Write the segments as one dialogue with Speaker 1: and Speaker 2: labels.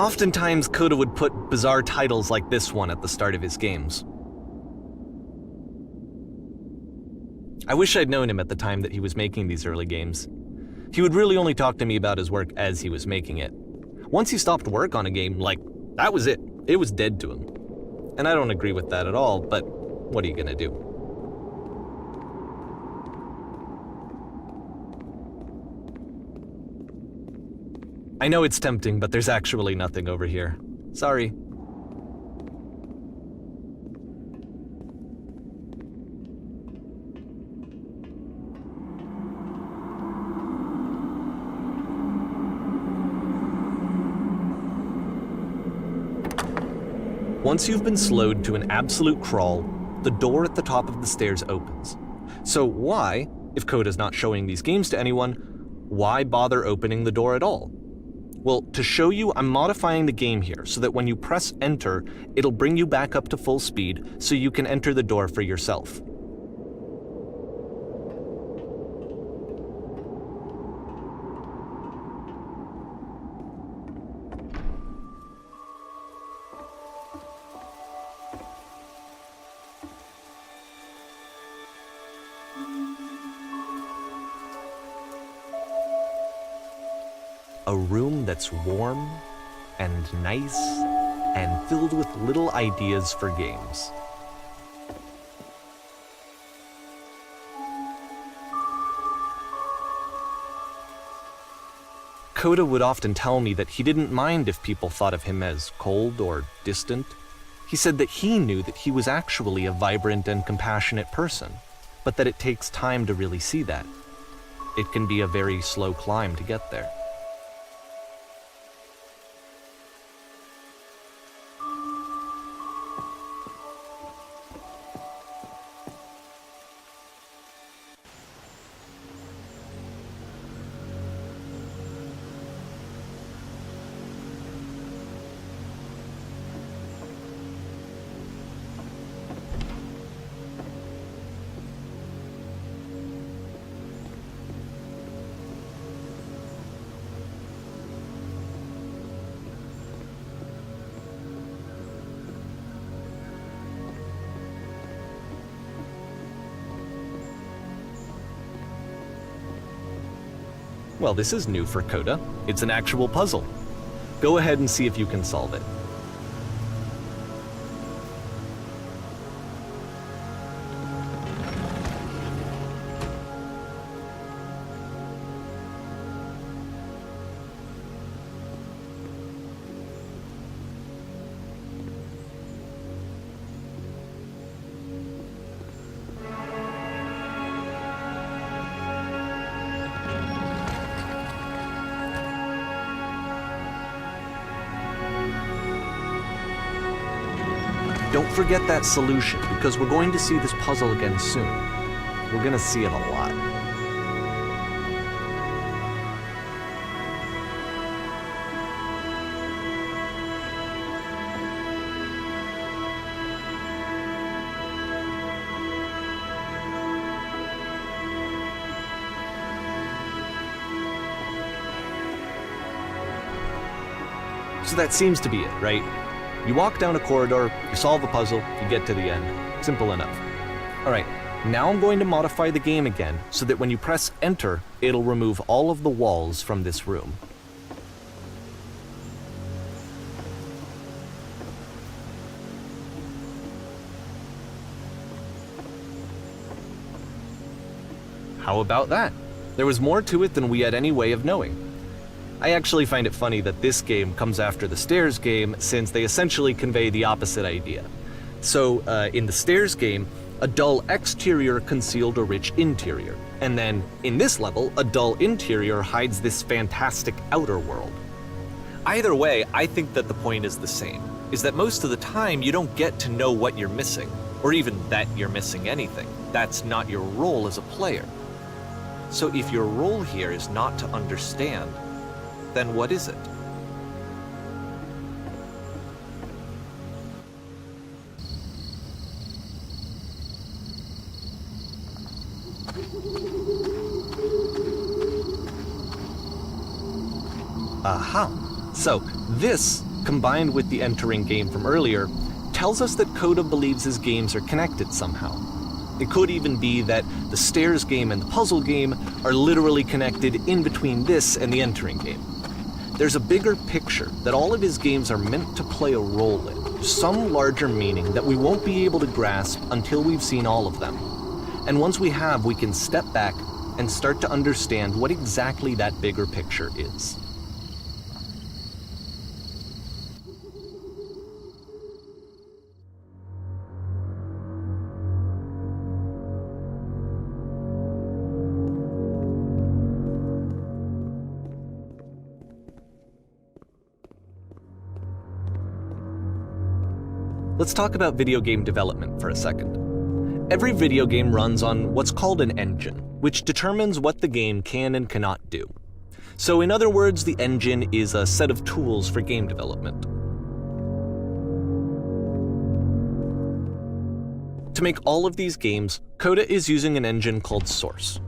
Speaker 1: Oftentimes, Coda would put bizarre titles like this one at the start of his games. I wish I'd known him at the time that he was making these early games. He would really only talk to me about his work as he was making it. Once he stopped work on a game, that was it. It was dead to him. And I don't agree with that at all, but what are you gonna do? I know it's tempting, but there's actually nothing over here. Sorry. Once you've been slowed to an absolute crawl, the door at the top of the stairs opens. So why, if Coda's not showing these games to anyone, why bother opening the door at all? Well, to show you, I'm modifying the game here so that when you press enter, it'll bring you back up to full speed so you can enter the door for yourself. A room that's warm and nice and filled with little ideas for games. Coda would often tell me that he didn't mind if people thought of him as cold or distant. He said that he knew that he was actually a vibrant and compassionate person, but that it takes time to really see that. It can be a very slow climb to get there. Well, this is new for Coda. It's an actual puzzle. Go ahead and see if you can solve it. Don't forget that solution, because we're going to see this puzzle again soon. We're going to see it a lot. So that seems to be it, right? You walk down a corridor, you solve a puzzle, you get to the end. Simple enough. Alright, now I'm going to modify the game again so that when you press enter, it'll remove all of the walls from this room. How about that? There was more to it than we had any way of knowing. I actually find it funny that this game comes after the Stairs game, since they essentially convey the opposite idea. So, in the Stairs game, a dull exterior concealed a rich interior. And then, in this level, a dull interior hides this fantastic outer world. Either way, I think that the point is the same, is that most of the time you don't get to know what you're missing, or even that you're missing anything. That's not your role as a player. So if your role here is not to understand, then what is it? Aha! So, this combined with the entering game from earlier, tells us that Coda believes his games are connected somehow. It could even be that the stairs game and the puzzle game are literally connected in between this and the entering game. There's a bigger picture that all of his games are meant to play a role in, some larger meaning that we won't be able to grasp until we've seen all of them. And once we have, we can step back and start to understand what exactly that bigger picture is. Let's talk about video game development for a second. Every video game runs on what's called an engine, which determines what the game can and cannot do. So in other words, the engine is a set of tools for game development. To make all of these games, Coda is using an engine called Source.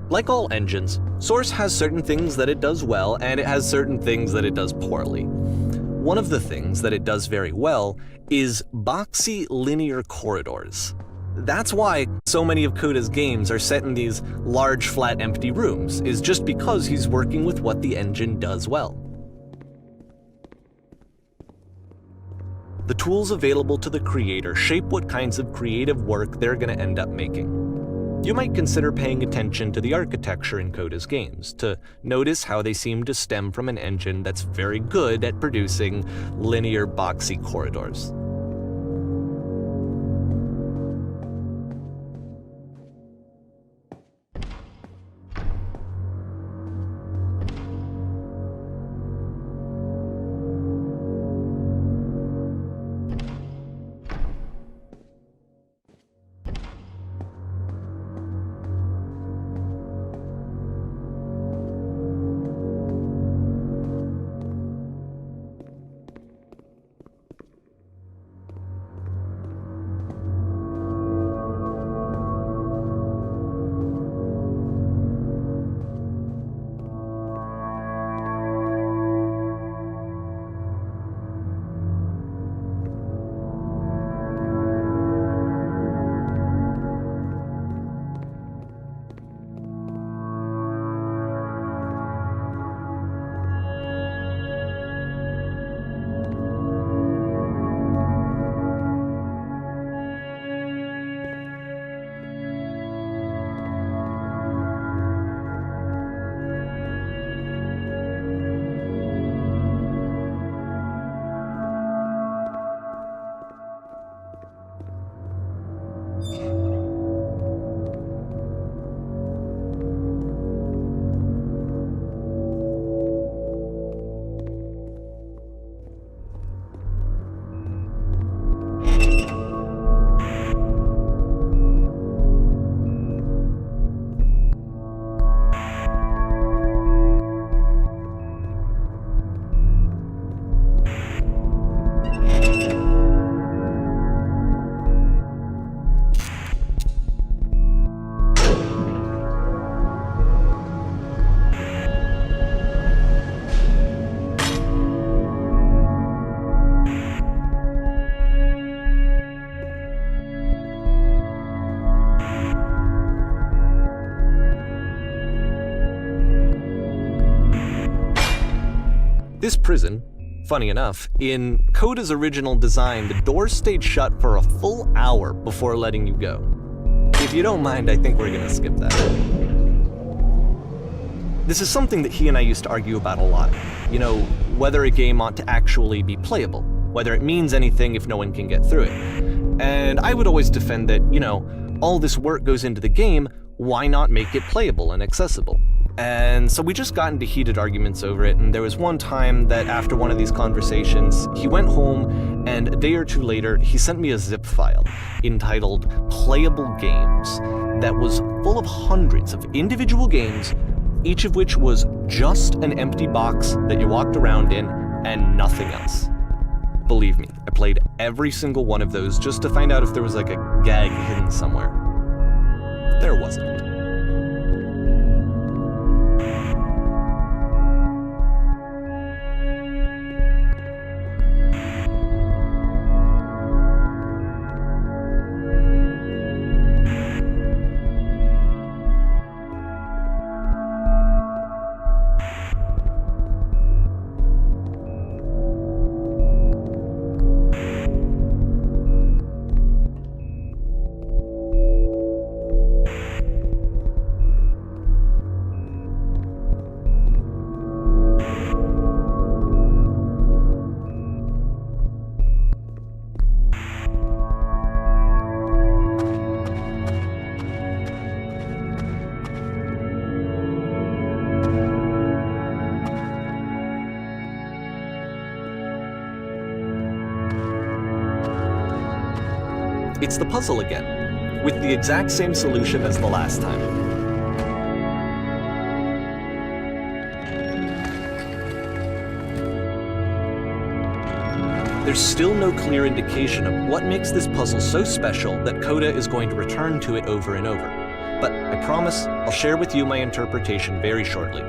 Speaker 1: Like all engines, Source has certain things that it does well, and it has certain things that it does poorly. One of the things that it does very well is boxy linear corridors. That's why so many of Coda's games are set in these large, flat, empty rooms, is just because he's working with what the engine does well. The tools available to the creator shape what kinds of creative work they're going to end up making. You might consider paying attention to the architecture in Coda's games, to notice how they seem to stem from an engine that's very good at producing linear, boxy corridors. This prison, funny enough, in Coda's original design, the doors stayed shut for a full hour before letting you go. If you don't mind, I think we're gonna skip that. This is something that he and I used to argue about a lot. You know, whether a game ought to actually be playable, whether it means anything if no one can get through it. And I would always defend that, you know, all this work goes into the game, why not make it playable and accessible? And so we just got into heated arguments over it, and there was one time that after one of these conversations, he went home, and a day or two later, he sent me a zip file entitled Playable Games that was full of hundreds of individual games, each of which was just an empty box that you walked around in and nothing else. Believe me, I played every single one of those just to find out if there was like a gag hidden somewhere. There wasn't. It's the puzzle again, with the exact same solution as the last time. There's still no clear indication of what makes this puzzle so special that Coda is going to return to it over and over. But I promise I'll share with you my interpretation very shortly.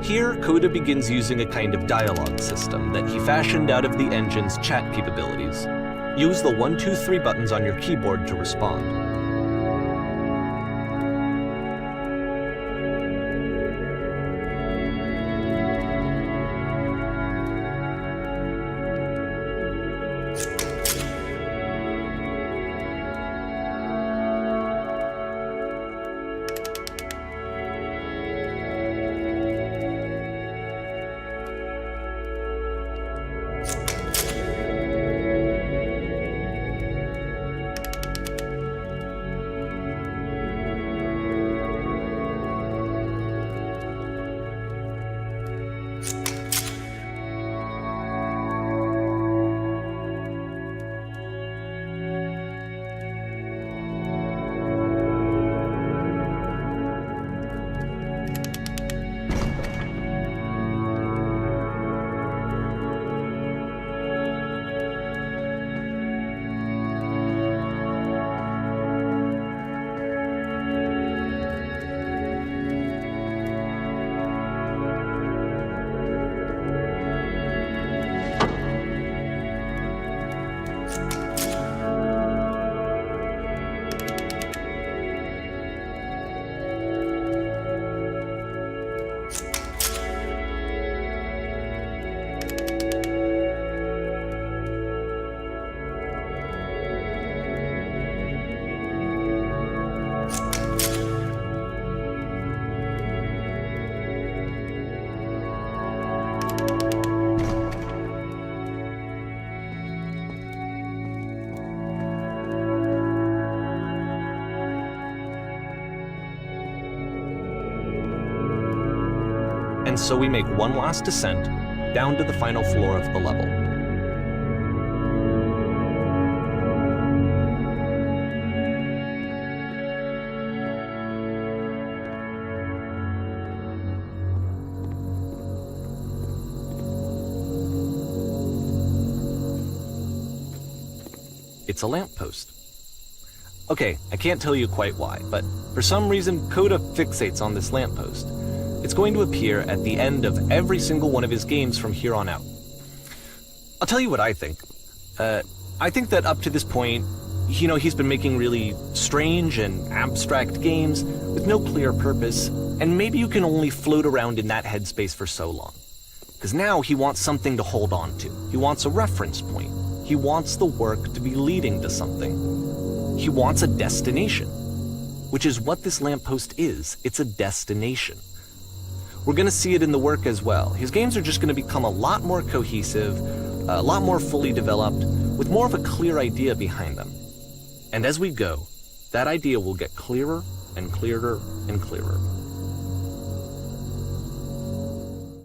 Speaker 1: Here, Coda begins using a kind of dialogue system that he fashioned out of the engine's chat capabilities. Use the 1, 2, 3 buttons on your keyboard to respond. And so we make one last descent down to the final floor of the level. It's a lamppost. Okay, I can't tell you quite why, but for some reason Coda fixates on this lamppost. It's going to appear at the end of every single one of his games from here on out. I'll tell you what I think. I think that up to this point, he's been making really strange and abstract games with no clear purpose, and maybe you can only float around in that headspace for so long. Because now he wants something to hold on to. He wants a reference point. He wants the work to be leading to something. He wants a destination, which is what this lamppost is. It's a destination. We're going to see it in the work as well. His games are just going to become a lot more cohesive, a lot more fully developed, with more of a clear idea behind them. And as we go, that idea will get clearer and clearer and clearer.